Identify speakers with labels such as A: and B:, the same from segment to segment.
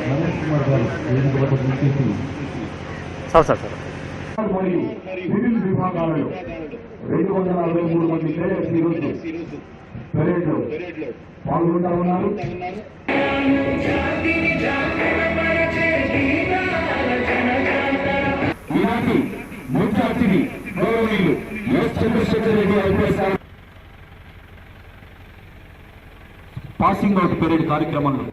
A: రమేష్ కుమార్ గారు వేదిక వద్దకు విచ్చేసి మరియు సివిల్ విభాగాలలో 243 మంది ప్లేయర్స్ ఈరోజు పెరేడ్లో పాల్గొంటా ఉన్నారు. ఈనాటి ముఖ్య అతిథి గౌరవనీయులు S Chandrasekhar Reddy IPS passing out parade కార్యక్రమంలో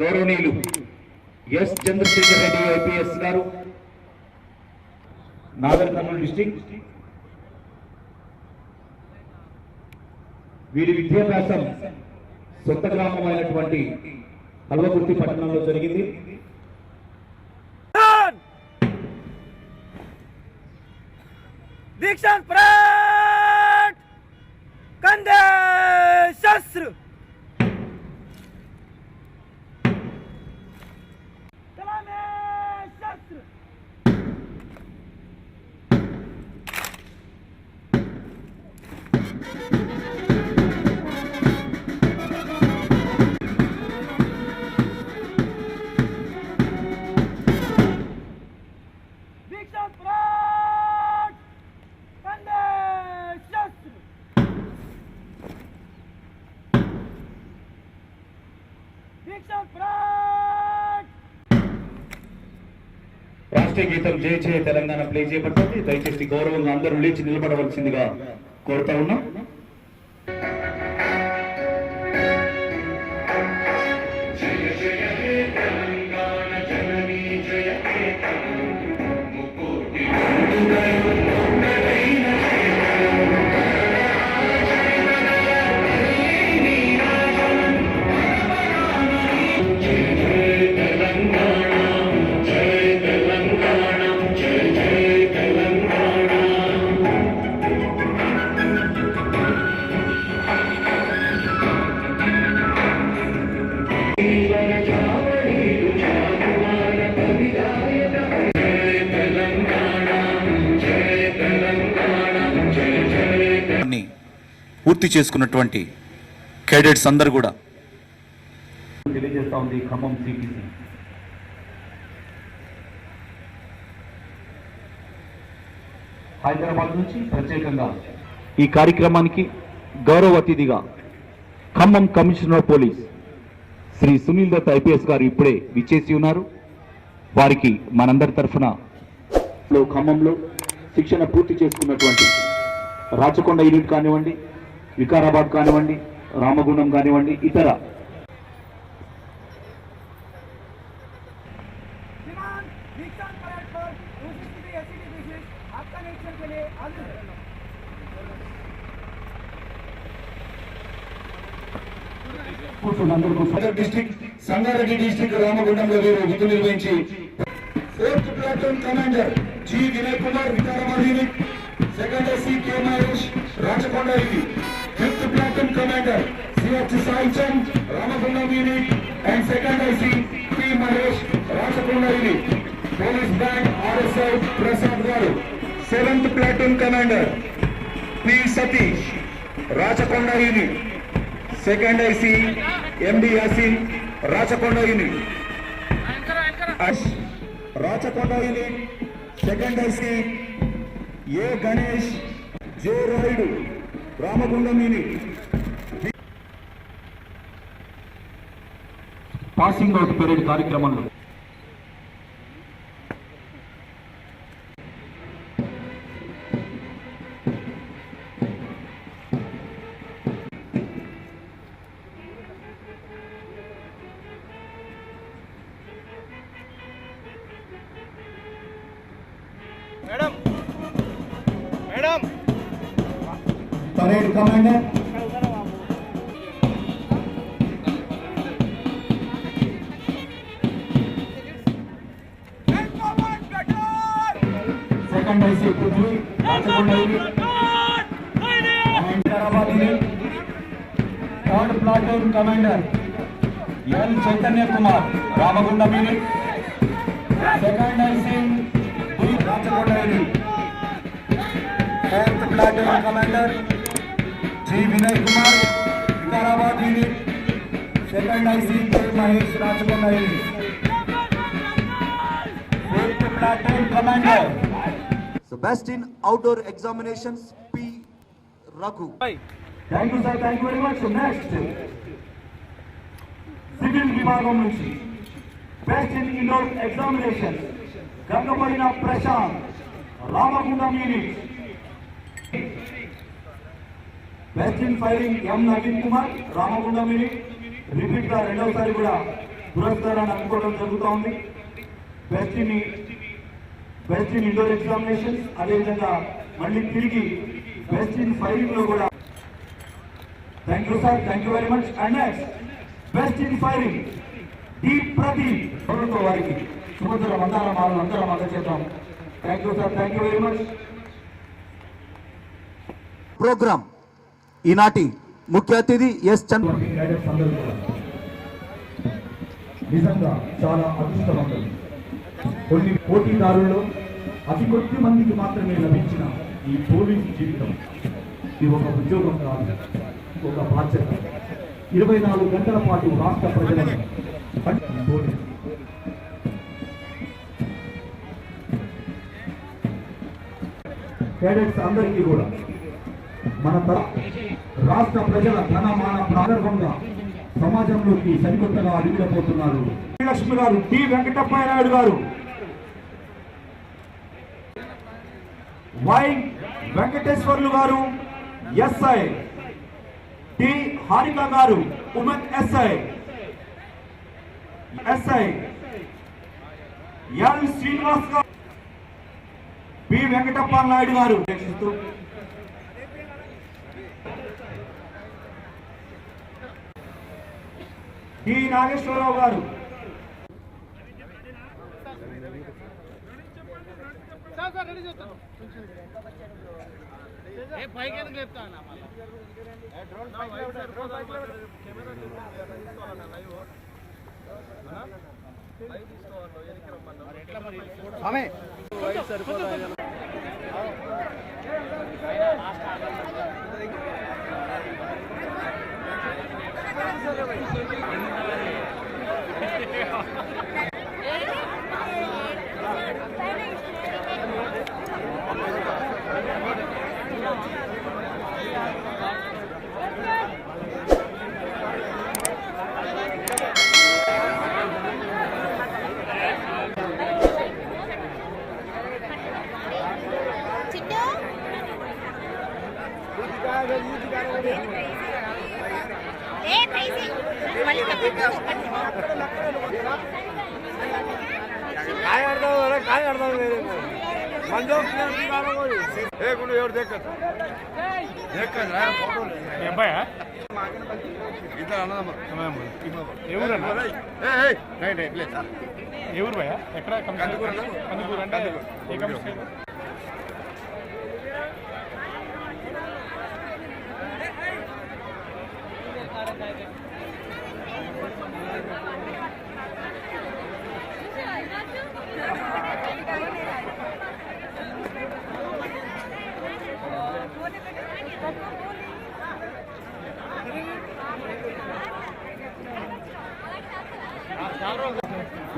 A: గౌరవనీయులు ఎస్ చంద్రశేఖర్ రెడ్డి ఐపీఎస్ గారు, నాగర్ కర్నూలు డిస్ట్రిక్ట్. వీరి విద్యాభ్యాసం సొంత గ్రామమైనటువంటి కల్వకుర్తి పట్టణంలో జరిగింది.
B: दीक्षांत परेड कंधे शस्त्र सलामी शस्त्र दीक्षांत परेड कंधे शस्त्र दीक्षांत परेड.
A: రాష్ట్రీయ గీతం జయ జయ తెలంగాణ ప్లే చేయబడుతుంది. దయచేసి గౌరవంగా అందరూ లేచి నిలబడవలసిందిగా కోరుతా ఉన్నాం. పూర్తి చేసుకున్నటువంటి కేడెట్స్ అందరూ కూడా తెలియజేస్తా ఉంది ఖమ్మం సిపిసి. హైదరాబాద్ నుంచి ప్రత్యేకంగా ఈ కార్యక్రమానికి గౌరవ అతిథిగా Khammam commissioner police Shri Sunil Dutt IPS గారు ఇప్పుడే విచ్చేసి ఉన్నారు. వారికి మనందరి తరఫున ఖమ్మంలో శిక్షణ పూర్తి చేసుకున్నటువంటి రాచకొండ యూనిట్ కానివ్వండి, వికారాబాద్ కానివ్వండి, రామగుండం కానివ్వండి, ఇతర డిస్ట్రిక్ట్ సంగారెడ్డి డిస్ట్రిక్ట్ రామగుండంలో వీరు విధులు నిర్వహించి 4th platoon commander G Vinay Kumar Vikarabad unit, 2nd IC K Mahesh Rachakonda unit, 5th platoon commander CH Sai Chand Ramagundam unit and 2nd IC P Mahesh Rachakonda unit. Police band RSI Prasad garu 7th platoon commander P Satish Rachakonda unit, 2nd IC MD Yasin Rachakonda unit, Rachakonda unit, 2nd IC A Ganesh J Rayudu Ramagundam unit. Passing out parade కార్యక్రమంలో parade commander second IC Prithvi, Rachakonda unit, and Hyderabad unit. Third platoon commander N. Chaitanya Kumar, Ramagundam unit. Second IC D. Rachakonda unit. Fourth platoon commander G. Vinay Kumar, Hyderabad unit. Second IC K. Mahesh, Rachakonda unit. Fifth platoon commander
C: So best in outdoor examinations, P. Raghu.
A: Thank you, sir. Thank you very much. Next, civil విభాగం నుంచి best in indoor examinations, Gangapadina Prashant, Ramagundam unit. best in firing M. Naveen Kumar, Ramagundam unit. Repeat గా రెండవసారి కూడా పురస్కారాన్ని అందుకోవడం జరుగుతూ ఉంది. Best in indoor examinations, అదేవిధంగా మళ్ళీ తిరిగి బెస్ట్ ఇన్ ఫైరింగ్ లో కూడా. Thank you sir, thank you very much. And next best in firing D Pradeep, ప్రభుత్వ వారికి సుభద్ర మందాల మాలను అందరం అందజేద్దాం. Thank you sir, thank you very much.
C: Programme ఈనాటి ముఖ్య అతిథి ఎస్ చంద్ర.
A: నిజంగా చాలా అదృష్టవంతులు. కొన్ని పోటీదారుల్లో అతి కొద్ది మందికి మాత్రమే లభించిన ఈ పోలీసు జీవితం ఇది ఒక ఉద్యోగం కాదు, ఒక బాధ్యత. 24 గంటల పాటు రాష్ట్ర ప్రజలను కేడెట్స్ అందరికీ కూడా మన రాష్ట్ర ప్రజల ధనమాన ప్రారంభంగా సమాజంలోకి సరికొత్తగా అడుగులపోతున్నారు. లక్ష్మి గారు, టి వెంకటప్పయ్య నాయుడు గారు, వై వెంకటేశ్వర్లు గారు ఎస్ఐ, టి హారిక గారు ఉమెన్ ఎస్ఐ, ఎల్ శ్రీనివాస్ గారు, పి వెంకటప్ప నాయుడు గారు, టి నాగేశ్వరరావు గారు,
D: ఎవరు భయ ఎక్కడ కందుకూరు అంటే ఏ కంపెనీ?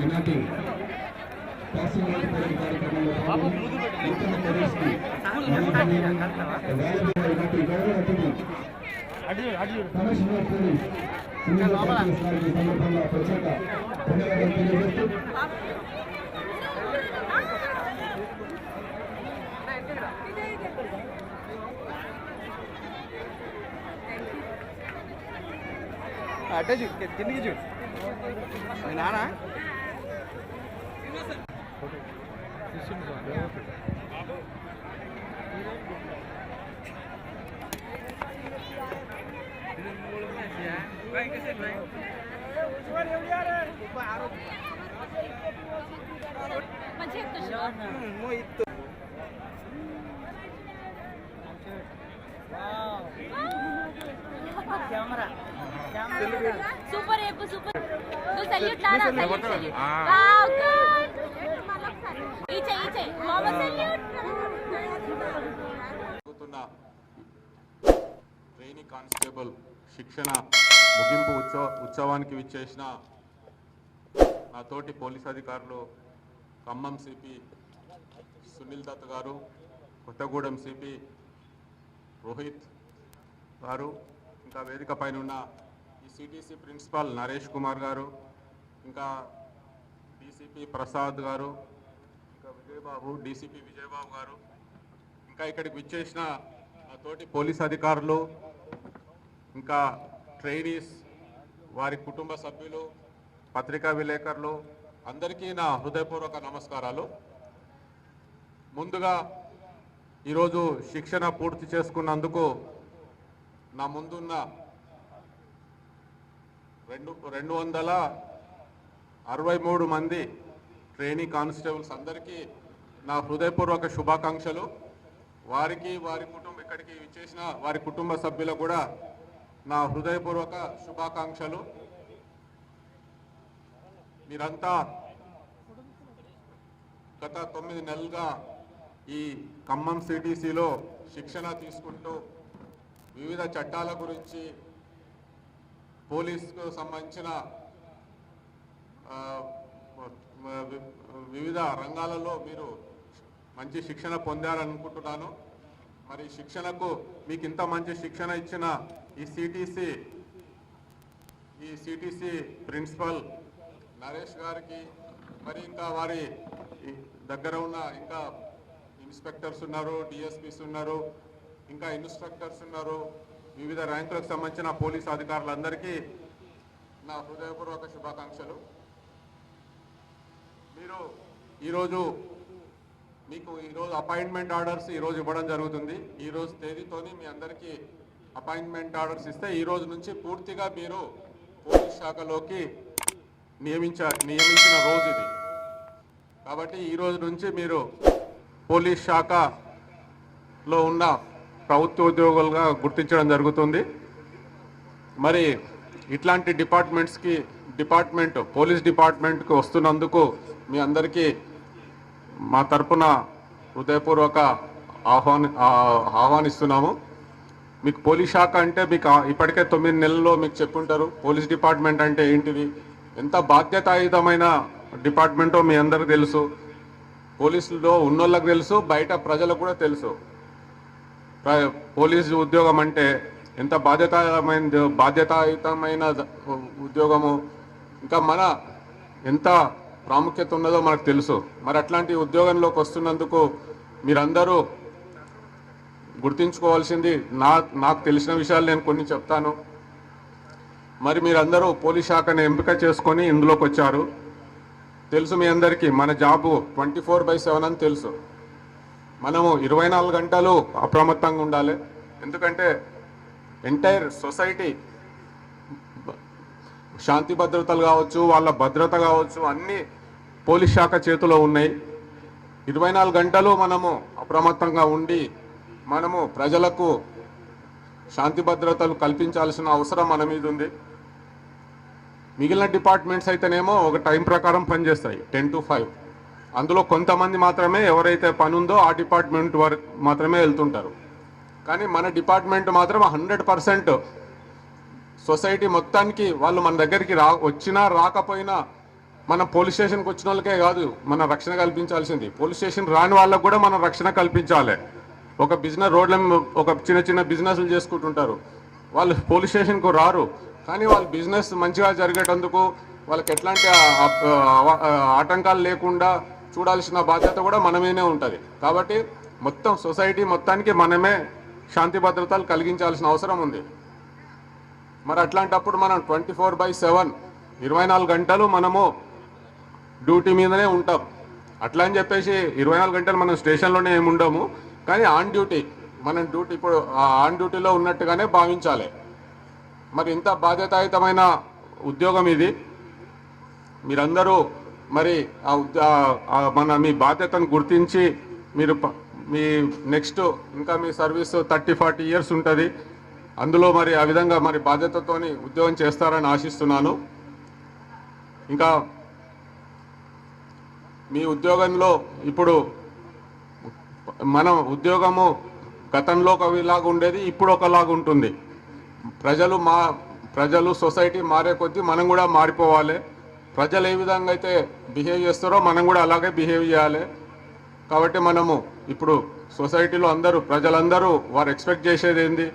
A: ఈనాటి పాసింగ్ అవుట్ కార్యక్రమంలో నూతన ప్రదేశ్కి ఈనాటి గౌరవ అతిథి కమిషనర్ పోలీస్ గారికి సందర్భంగా ప్రత్యేక ధన్యవాదాలు తెలియజేస్తూ
C: అడ్డే చూ కిందికి చూ నానా
E: సూపర్ ఏపు సూపర్ నువ్వు సెల్యూట్ లానా సెల్యూట్ వావ్ గుడ్ ఈచే మామా సెల్యూట్
F: ట్రైనీ కానిస్టేబుల్ శిక్షణ ముగింపు ఉత్సవానికి విచ్చేసిన నా తోటి పోలీస్ అధికారులు ఖమ్మం సిపి సునీల్ దత్ గారు, కొత్తగూడెం సిపి రోహిత్ గారు, ఇంకా వేదిక పైన ఉన్న ఈ సిటీసీ ప్రిన్సిపాల్ నరేష్ కుమార్ గారు, ఇంకా డీసీపీ ప్రసాద్ గారు, ఇంకా విజయబాబు డీసీపీ విజయబాబు గారు, ఇంకా ఇక్కడికి విచ్చేసిన నా తోటి పోలీస్ అధికారులు, ఇంకా ట్రైనీస్, వారి కుటుంబ సభ్యులు, పత్రికా విలేకరులు అందరికీ నా హృదయపూర్వక నమస్కారాలు. ముందుగా ఈరోజు శిక్షణ పూర్తి చేసుకున్నందుకు నా ముందున్న 263 మంది ట్రైనీ కానిస్టేబుల్స్ అందరికీ నా హృదయపూర్వక శుభాకాంక్షలు. వారికి ఇక్కడికి విచ్చేసిన వారి కుటుంబ సభ్యులకు కూడా నా హృదయపూర్వక శుభాకాంక్షలు. మీరంతా గత 9 నెలలుగా ఈ ఖమ్మం సిటీసీలో శిక్షణ తీసుకుంటూ వివిధ చట్టాల గురించి, పోలీసుకు సంబంధించిన వివిధ రంగాలలో మీరు మంచి శిక్షణ పొందారనుకుంటున్నాను. మరి శిక్షణకు మీకు ఇంత మంచి శిక్షణ ఇచ్చిన ఈ సిటీసీ ప్రిన్సిపల్ నరేష్ గారికి, మరి ఇంకా వారి దగ్గర ఉన్న ఇంకా ఇన్స్పెక్టర్స్ ఉన్నారు, డిఎస్పీస్ ఉన్నారు, ఇంకా ఇన్స్ట్రక్టర్స్ ఉన్నారు, వివిధ ర్యాంకులకు సంబంధించిన పోలీస్ అధికారులందరికీ నా హృదయపూర్వక శుభాకాంక్షలు. మీరు ఈరోజు అపాయింట్మెంట్ ఆర్డర్స్ ఈరోజు ఇవ్వడం జరుగుతుంది. ఈరోజు తేదీతోని మీ అందరికీ అపాయింట్మెంట్ ఆర్డర్స్ ఇస్తే ఈ రోజు నుంచి పూర్తిగా మీరు పోలీస్ శాఖలోకి నియమించిన రోజు ఇది. కాబట్టి ఈ రోజు నుంచి మీరు పోలీస్ శాఖలో ఉన్న ప్రభుత్వ ఉద్యోగులుగా గుర్తించడం జరుగుతుంది. మరి ఇట్లాంటి పోలీస్ డిపార్ట్మెంట్కి వస్తున్నందుకు మీ అందరికీ మా తరపున హృదయపూర్వక ఆహ్వానిస్తున్నాము. మీకు పోలీస్ శాఖ అంటే మీకు ఇప్పటికే 9 నెలల్లో మీకు చెప్పుంటారు పోలీస్ డిపార్ట్మెంట్ అంటే ఏంటిది, ఎంత బాధ్యతాయుతమైన డిపార్ట్మెంటో మీ అందరికీ తెలుసు. పోలీసులో ఉన్నోళ్ళకి తెలుసు, బయట ప్రజలకు కూడా తెలుసు. పోలీసు ఉద్యోగం అంటే ఎంత బాధ్యతాయుతమైన ఉద్యోగము, ఇంకా ఎంత ప్రాముఖ్యత ఉన్నదో మనకు తెలుసు. మరి అట్లాంటి ఉద్యోగంలోకి వస్తున్నందుకు మీరందరూ గుర్తుంచుకోవాల్సింది, నాకు తెలిసిన విషయాలు నేను కొన్ని చెప్తాను. మరి మీరందరూ పోలీస్ శాఖను ఎంపిక చేసుకొని ఇందులోకి వచ్చారు. తెలుసు మీ అందరికీ మన జాబు 24/7 అని తెలుసు. మనము 24 గంటలు అప్రమత్తంగా ఉండాలి. ఎందుకంటే ఎంటైర్ సొసైటీ శాంతి భద్రతలు కావచ్చు, వాళ్ళ భద్రత కావచ్చు, అన్నీ పోలీస్ శాఖ చేతిలో ఉన్నాయి. 24 గంటలు మనము అప్రమత్తంగా ఉండి మనము ప్రజలకు శాంతి భద్రతలు కల్పించాల్సిన అవసరం మన మీద ఉంది. మిగిలిన డిపార్ట్మెంట్స్ అయితేనేమో ఒక టైం ప్రకారం పనిచేస్తాయి 10 to 5. అందులో కొంతమంది మాత్రమే ఎవరైతే పని ఉందో ఆ డిపార్ట్మెంట్ వరకు మాత్రమే వెళ్తుంటారు. కానీ మన డిపార్ట్మెంట్ మాత్రం 100% సొసైటీ మొత్తానికి వాళ్ళు మన దగ్గరికి వచ్చినా రాకపోయినా మన పోలీస్ స్టేషన్కి వచ్చిన వాళ్ళకే కాదు మన రక్షణ కల్పించాల్సింది, పోలీస్ స్టేషన్ రాని వాళ్ళకు కూడా మనం రక్షణ కల్పించాలి. ఒక బిజినెస్ రోడ్ల ఒక చిన్న బిజినెస్లు చేసుకుంటుంటారు, వాళ్ళు పోలీస్ స్టేషన్కు రారు, కానీ వాళ్ళ బిజినెస్ మంచిగా జరిగేటందుకు వాళ్ళకి ఎట్లాంటి ఆటంకాలు లేకుండా చూడాల్సిన బాధ్యత కూడా మనమేనే ఉంటుంది. కాబట్టి మొత్తం సొసైటీ మొత్తానికి మనమే శాంతి భద్రతలు కలిగించాల్సిన అవసరం ఉంది. మరి అట్లాంటప్పుడు మనం 24/7 24 గంటలు మనము డ్యూటీ మీదనే ఉంటాం. అట్లా అని చెప్పేసి 24 గంటలు మనం స్టేషన్లోనే ఏమి ఉండము, కానీ ఆన్ డ్యూటీ మనం ఇప్పుడు ఆన్ డ్యూటీలో ఉన్నట్టుగానే భావించాలి. మరి ఇంత బాధ్యతాయుతమైన ఉద్యోగం ఇది. మీరందరూ మరి మీ బాధ్యతను గుర్తించి మీరు మీ నెక్స్ట్ ఇంకా మీ సర్వీస్ 30-40 ఇయర్స్ ఉంటుంది. అందులో మరి ఆ విధంగా మరి బాధ్యతతోని ఉద్యోగం చేస్తారని ఆశిస్తున్నాను. ఇంకా మీ ఉద్యోగంలో ఇప్పుడు మనం ఉద్యోగము గతంలో ఒకలాగా ఉండేది, ఇప్పుడు ఒకలాగా ఉంటుంది. ప్రజలు సొసైటీ మారే కొద్దీ మనం కూడా మారిపోవాలి. ప్రజలు ఏ విధంగా అయితే బిహేవ్ చేస్తారో మనం కూడా అలాగే బిహేవ్ చేయాలి. కాబట్టి మనము ఇప్పుడు సొసైటీలో ప్రజలందరూ వారు ఎక్స్పెక్ట్ చేసేది ఏంది,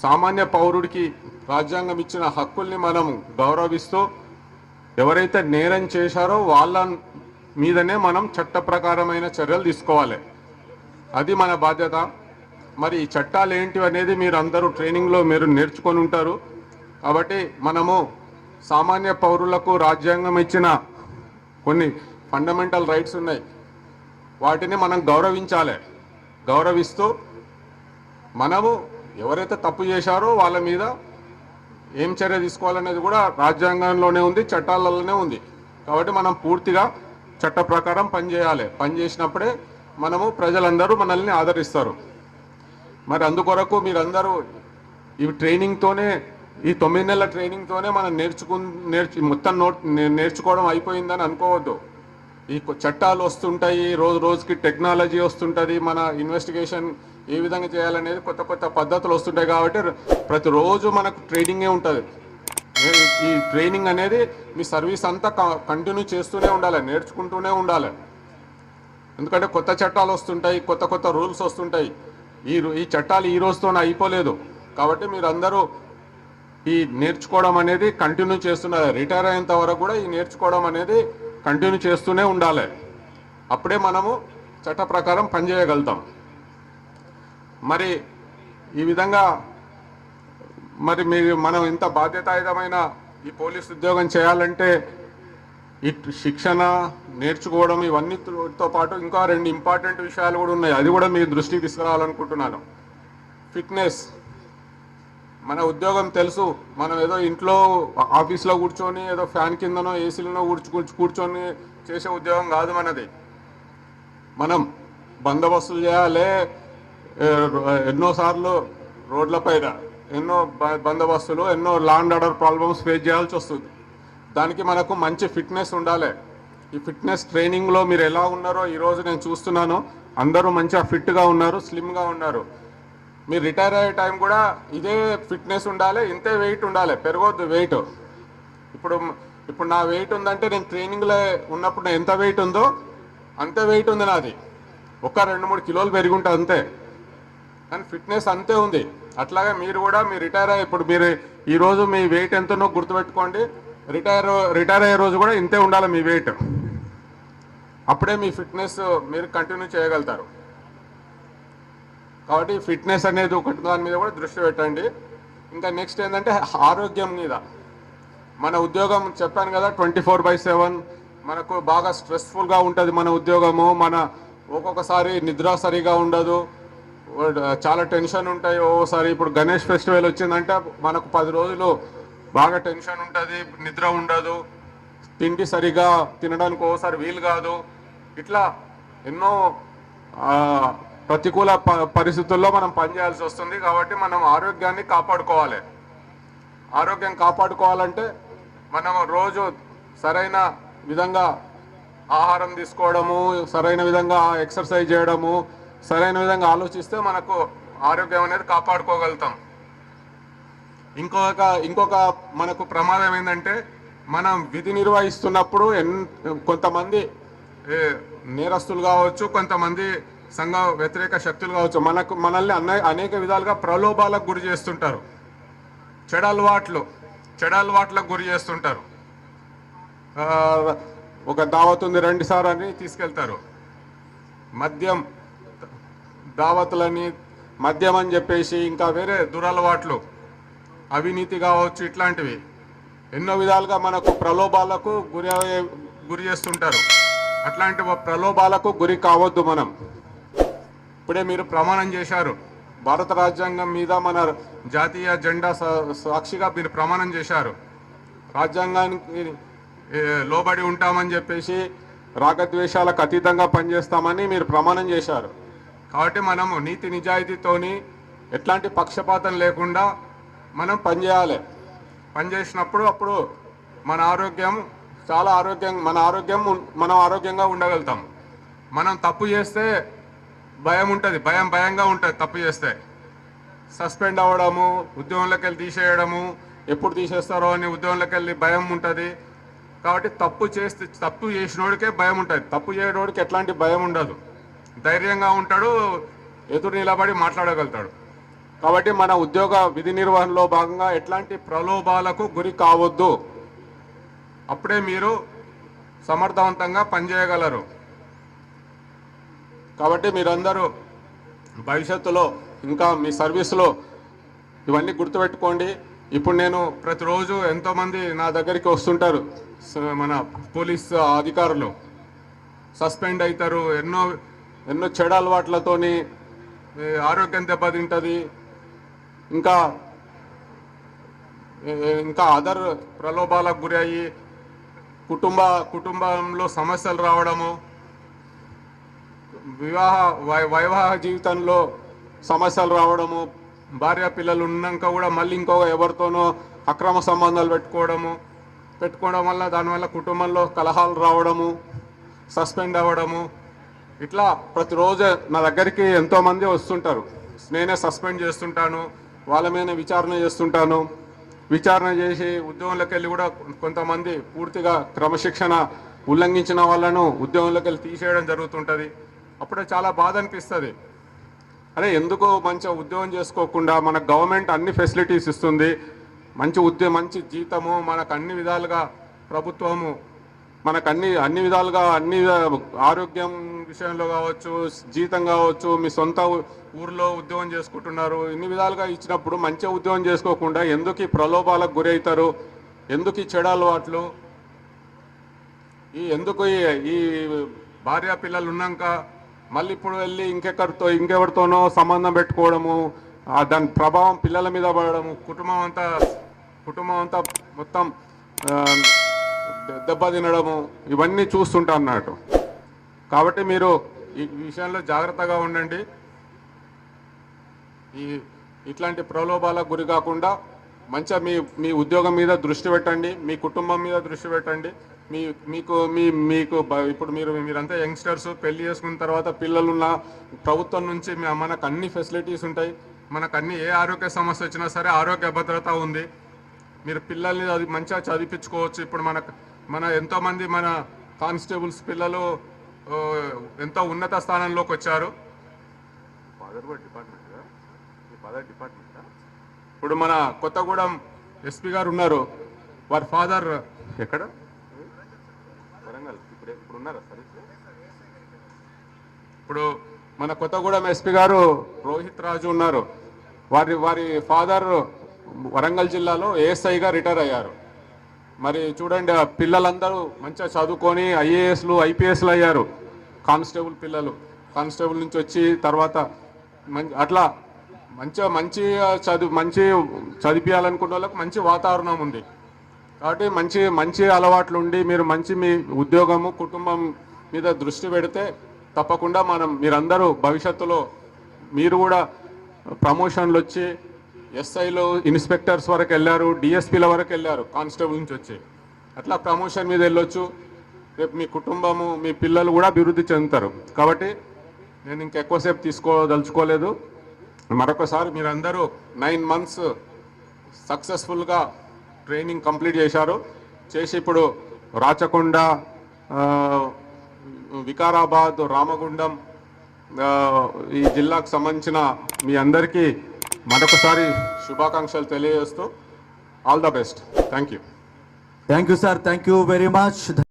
F: సామాన్య పౌరుడికి రాజ్యాంగం ఇచ్చిన హక్కుల్ని మనం గౌరవిస్తూ ఎవరైతే నేరం చేశారో వాళ్ళ మీదనే మనం చట్ట ప్రకారమైన చర్యలు తీసుకోవాలి. అది మన బాధ్యత. మరి ఈ చట్టాలు ఏంటివి అనేది మీరు అందరూ ట్రైనింగ్లో మీరు నేర్చుకొని ఉంటారు. కాబట్టి మనము సామాన్య పౌరులకు రాజ్యాంగం ఇచ్చిన కొన్ని ఫండమెంటల్ రైట్స్ ఉన్నాయి, వాటిని మనం గౌరవించాలి. గౌరవిస్తూ మనము ఎవరైతే తప్పు చేశారో వాళ్ళ మీద ఏం చర్య తీసుకోవాలనేది కూడా రాజ్యాంగంలోనే ఉంది, చట్టాలలోనే ఉంది. కాబట్టి మనం పూర్తిగా చట్ట ప్రకారం పనిచేయాలి. పనిచేసినప్పుడే మనము ప్రజలందరూ మనల్ని ఆదరిస్తారు. మరి అందుకొరకు మీరందరూ ఈ ట్రైనింగ్తోనే, ఈ 9 నెలల ట్రైనింగ్తోనే మనం మొత్తం నేర్చుకోవడం అయిపోయిందని అనుకోవద్దు. ఈ చట్టాలు వస్తుంటాయి, రోజుకి టెక్నాలజీ వస్తుంటుంది, మన ఇన్వెస్టిగేషన్ ఏ విధంగా చేయాలనేది కొత్త పద్ధతులు వస్తుంటాయి. కాబట్టి ప్రతిరోజు మనకు ట్రైనింగే ఉంటుంది. ఈ ట్రైనింగ్ అనేది మీ సర్వీస్ అంతా కంటిన్యూ చేస్తూనే ఉండాలి, నేర్చుకుంటూనే ఉండాలి. ఎందుకంటే కొత్త చట్టాలు వస్తుంటాయి, కొత్త రూల్స్ వస్తుంటాయి. ఈ చట్టాలు ఈ రోజుతోనే అయిపోలేదు. కాబట్టి మీరందరూ ఈ నేర్చుకోవడం అనేది కంటిన్యూ చేస్తున్నారు. రిటైర్ అయ్యేంత వరకు కూడా ఈ నేర్చుకోవడం అనేది కంటిన్యూ చేస్తూనే ఉండాలి. అప్పుడే మనము చట్ట ప్రకారం పనిచేయగలుగుతాం. మరి ఈ విధంగా మరి మనం ఇంత బాధ్యతాయుతమైన ఈ పోలీస్ ఉద్యోగం చేయాలంటే ఈ శిక్షణ నేర్చుకోవడం ఇవన్నీతో పాటు ఇంకా 2 ఇంపార్టెంట్ విషయాలు కూడా ఉన్నాయి. అది కూడా మీ దృష్టికి తీసుకురావాలనుకుంటున్నాను. ఫిట్నెస్. మన ఉద్యోగం తెలుసు, మనం ఏదో ఇంట్లో ఆఫీస్లో కూర్చొని ఏదో ఫ్యాన్ కిందనో ఏసీలోనో కూర్చొని చేసే ఉద్యోగం కాదు మనది. మనం బందోబస్తులు చేయాలి. ఎన్నోసార్లు రోడ్లపైన ఎన్నో బందోబస్తులు, ఎన్నో law and order problems face చేయాల్సి వస్తుంది. దానికి మనకు మంచి ఫిట్నెస్ ఉండాలి. ఈ ఫిట్నెస్ ట్రైనింగ్లో మీరు ఎలా ఉన్నారో ఈరోజు నేను చూస్తున్నాను. అందరూ మంచిగా ఫిట్గా ఉన్నారు, స్లిమ్గా ఉన్నారు. మీరు రిటైర్ అయ్యే టైం కూడా ఇదే ఫిట్నెస్ ఉండాలి, ఇంతే వెయిట్ ఉండాలి, పెరగొద్దు వెయిట్. ఇప్పుడు నా వెయిట్ ఉందంటే నేను ట్రైనింగ్లో ఉన్నప్పుడు ఎంత వెయిట్ ఉందో అంతే వెయిట్ ఉంది నాది. ఒక 2-3 కిలోలు పెరిగి ఉంటుంది అంతే, కానీ ఫిట్నెస్ అంతే ఉంది. అట్లాగే మీరు కూడా మీ రిటైర్ అయ్యే ఇప్పుడు మీరు ఈరోజు మీ వెయిట్ ఎంతనో గుర్తుపెట్టుకోండి. రిటైర్ అయ్యే రోజు కూడా ఇంతే ఉండాలి మీ వెయిట్. అప్పుడే మీ ఫిట్నెస్ మీరు కంటిన్యూ చేయగలుగుతారు. కాబట్టి ఫిట్నెస్ అనేది ఒకటి దాని మీద కూడా దృష్టి పెట్టండి. ఇంకా నెక్స్ట్ ఏంటంటే ఆరోగ్యం మీద. మన ఉద్యోగం చెప్పాను కదా 24/7 మనకు బాగా స్ట్రెస్ఫుల్గా ఉంటుంది మన ఉద్యోగము. ఒక్కొక్కసారి నిద్ర సరిగా ఉండదు, చాలా టెన్షన్ ఉంటాయి. ఓసారి ఇప్పుడు గణేష్ ఫెస్టివల్ వచ్చిందంటే మనకు 10 రోజులు బాగా టెన్షన్ ఉంటుంది, నిద్ర ఉండదు, తిండి సరిగా తినడానికి ఓసారి వీలు కాదు. ఇట్లా ఎన్నో ప్రతికూల పరిస్థితుల్లో మనం పనిచేయాల్సి వస్తుంది. కాబట్టి మనం ఆరోగ్యాన్ని కాపాడుకోవాలి. ఆరోగ్యం కాపాడుకోవాలంటే మనం రోజు సరైన విధంగా ఆహారం తీసుకోవడము, సరైన విధంగా ఎక్సర్సైజ్ చేయడము, సరైన విధంగా ఆలోచిస్తే మనకు ఆరోగ్యం అనేది కాపాడుకోగలుగుతాం. ఇంకొక మనకు ప్రమాదం ఏంటంటే మనం విధి నిర్వహిస్తున్నప్పుడు కొంతమంది నేరస్తులు కావచ్చు, కొంతమంది సంఘ వ్యతిరేక శక్తులు కావచ్చు, మనల్ని అనేక విధాలుగా ప్రలోభాలకు గురి చేస్తుంటారు, చెడలవాట్లకు గురి చేస్తుంటారు. ఒక దావత్ ఉంది రండి సార్ అని తీసుకెళ్తారు. దావతులని మద్యం అని చెప్పేసి ఇంకా వేరే దురలవాట్లు, అవినీతి కావచ్చు, ఇట్లాంటివి ఎన్నో విధాలుగా మనకు ప్రలోభాలకు గురి చేస్తుంటారు. అట్లాంటి ప్రలోభాలకు గురి కావద్దు. మనం ఇప్పుడే మీరు ప్రమాణం చేశారు, భారత రాజ్యాంగం మీద మన జాతీయ జెండా సాక్షిగా మీరు ప్రమాణం చేశారు. రాజ్యాంగానికి లోబడి ఉంటామని చెప్పేసి రాగద్వేషాలకు అతీతంగా పనిచేస్తామని మీరు ప్రమాణం చేశారు. కాబట్టి మనము నీతి నిజాయితీతోని ఎట్లాంటి పక్షపాతం లేకుండా మనం పనిచేయాలి. పనిచేసినప్పుడు అప్పుడు మన ఆరోగ్యం మనం ఆరోగ్యంగా ఉండగలుగుతాం. మనం తప్పు చేస్తే భయం ఉంటుంది, భయంగా ఉంటుంది. తప్పు చేస్తే సస్పెండ్ అవ్వడము, ఉద్యోగంలోకి వెళ్ళి తీసేయడము, ఎప్పుడు తీసేస్తారో అని ఉద్యోగంలోకి వెళ్ళి భయం ఉంటుంది. కాబట్టి తప్పు చేసినోడికే భయం ఉంటుంది, తప్పు చేయనోడికి ఎట్లాంటి భయం ఉండదు. ధైర్యంగా ఉంటాడు, ఎదురు నిలబడి మాట్లాడగలుగుతాడు. కాబట్టి మన ఉద్యోగ విధి నిర్వహణలో భాగంగా ఎట్లాంటి ప్రలోభాలకు గురి కావద్దు. అప్పుడే మీరు సమర్థవంతంగా పనిచేయగలరు. కాబట్టి మీరందరూ భవిష్యత్తులో ఇంకా మీ సర్వీస్లో ఇవన్నీ గుర్తుపెట్టుకోండి. ఇప్పుడు నేను ప్రతిరోజు ఎంతోమంది నా దగ్గరికి వస్తుంటారు, మన పోలీస్ అధికారులు సస్పెండ్ అవుతారు. ఎన్నో చెడు అలవాట్లతోని ఆరోగ్యం దెబ్బతింటుంది. ఇంకా అదర్ ప్రలోభాలకు గురి అయ్యి కుటుంబంలో సమస్యలు రావడము, వైవాహ జీవితంలో సమస్యలు రావడము, భార్య పిల్లలు ఉన్నాక కూడా మళ్ళీ ఎవరితోనో అక్రమ సంబంధాలు పెట్టుకోవడం వల్ల దానివల్ల కుటుంబంలో కలహాలు రావడము, సస్పెండ్ అవ్వడము, ఇట్లా ప్రతిరోజు నా దగ్గరికి ఎంతోమంది వస్తుంటారు. నేనే సస్పెండ్ చేస్తుంటాను, వాళ్ళ మీద విచారణ చేసి ఉద్యోగంలోకి వెళ్ళి కూడా కొంతమంది పూర్తిగా క్రమశిక్షణ ఉల్లంఘించిన వాళ్ళను ఉద్యోగంలోకి వెళ్ళి తీసేయడం జరుగుతుంటుంది. అప్పుడే చాలా బాధ అనిపిస్తుంది. అరే ఎందుకు మంచిగా ఉద్యోగం చేసుకోకుండా, మన గవర్నమెంట్ అన్ని ఫెసిలిటీస్ ఇస్తుంది, మంచి జీతము, మనకు అన్ని విధాలుగా ప్రభుత్వము మనకు అన్ని విధాలుగా ఆరోగ్యం విషయంలో కావచ్చు, జీతం కావచ్చు, మీ సొంత ఊర్లో ఉద్యోగం చేసుకుంటున్నారు, ఇన్ని విధాలుగా ఇచ్చినప్పుడు మంచిగా ఉద్యోగం చేసుకోకుండా ఎందుకు ఈ ప్రలోభాలకు గురవుతారు, ఎందుకు ఈ చెడు అలవాట్లు, ఎందుకు ఈ భార్య పిల్లలు ఉన్నాక మళ్ళీ ఇప్పుడు వెళ్ళి ఇంకెవరితోనో సంబంధం పెట్టుకోవడము, దాని ప్రభావం పిల్లల మీద పడడము, కుటుంబం అంతా మొత్తం దెబ్బ తినడము, ఇవన్నీ చూస్తుంటా అన్నట్టు. కాబట్టి మీరు ఈ విషయంలో జాగ్రత్తగా ఉండండి. ఇట్లాంటి ప్రలోభాలకు గురి కాకుండా మంచిగా మీ ఉద్యోగం మీద దృష్టి పెట్టండి, మీ కుటుంబం మీద దృష్టి పెట్టండి. మీకు ఇప్పుడు మీరంతా యంగ్స్టర్స్, పెళ్లి చేసుకున్న తర్వాత పిల్లలున్న ప్రభుత్వం నుంచి మనకు అన్ని ఫెసిలిటీస్ ఉంటాయి. మనకు ఏ ఆరోగ్య సమస్య వచ్చినా సరే ఆరోగ్య భద్రత ఉంది. మీరు పిల్లల్ని మంచిగా చదివించుకోవచ్చు. ఇప్పుడు మన ఎంతోమంది మన కానిస్టేబుల్స్ పిల్లలు ఎంతో ఉన్నత స్థానంలోకి వచ్చారు. ఇప్పుడు మన కొత్తగూడెం ఎస్పీ గారు ఉన్నారు, వారి ఫాదర్ ఎక్కడ, వరంగల్. ఇప్పుడు ఉన్నారా సరే? ఇప్పుడు మన కొత్తగూడెం ఎస్పీ గారు రోహిత్ రాజు ఉన్నారు, వారి ఫాదర్ వరంగల్ జిల్లాలో ఏఎస్ఐగా రిటైర్ అయ్యారు. మరి చూడండి, ఆ పిల్లలందరూ మంచిగా చదువుకొని ఐఏఎస్లు ఐపీఎస్లు అయ్యారు. పిల్లలు కానిస్టేబుల్ నుంచి వచ్చి తర్వాత అట్లా మంచిగా చదివించాలనుకున్న వాళ్ళకి మంచి వాతావరణం ఉంది. కాబట్టి మంచి అలవాట్లు ఉండి మీరు మీ ఉద్యోగము కుటుంబం మీద దృష్టి పెడితే తప్పకుండా మీరందరూ భవిష్యత్తులో మీరు కూడా ప్రమోషన్లు వచ్చి ఎస్ఐలు ఇన్స్పెక్టర్స్ వరకు వెళ్ళారు, డిఎస్పీల వరకు వెళ్ళారు కానిస్టేబుల్ నుంచి వచ్చి. అట్లా ప్రమోషన్ మీద వెళ్ళొచ్చు. రేపు మీ కుటుంబము మీ పిల్లలు కూడా అభివృద్ధి చెందుతారు. కాబట్టి నేను ఇంకెక్కువసేపు తీసుకోదలుచుకోలేదు. మరొకసారి మీరందరూ 9 months సక్సెస్ఫుల్గా ట్రైనింగ్ కంప్లీట్ చేసి ఇప్పుడు రాచకొండ, వికారాబాద్, రామగుండం ఈ జిల్లాకు సంబంధించిన మీ అందరికీ మరొకసారి శుభాకాంక్షలు తెలియజేస్తూ all the best. Thank you
C: sir, thank you very much.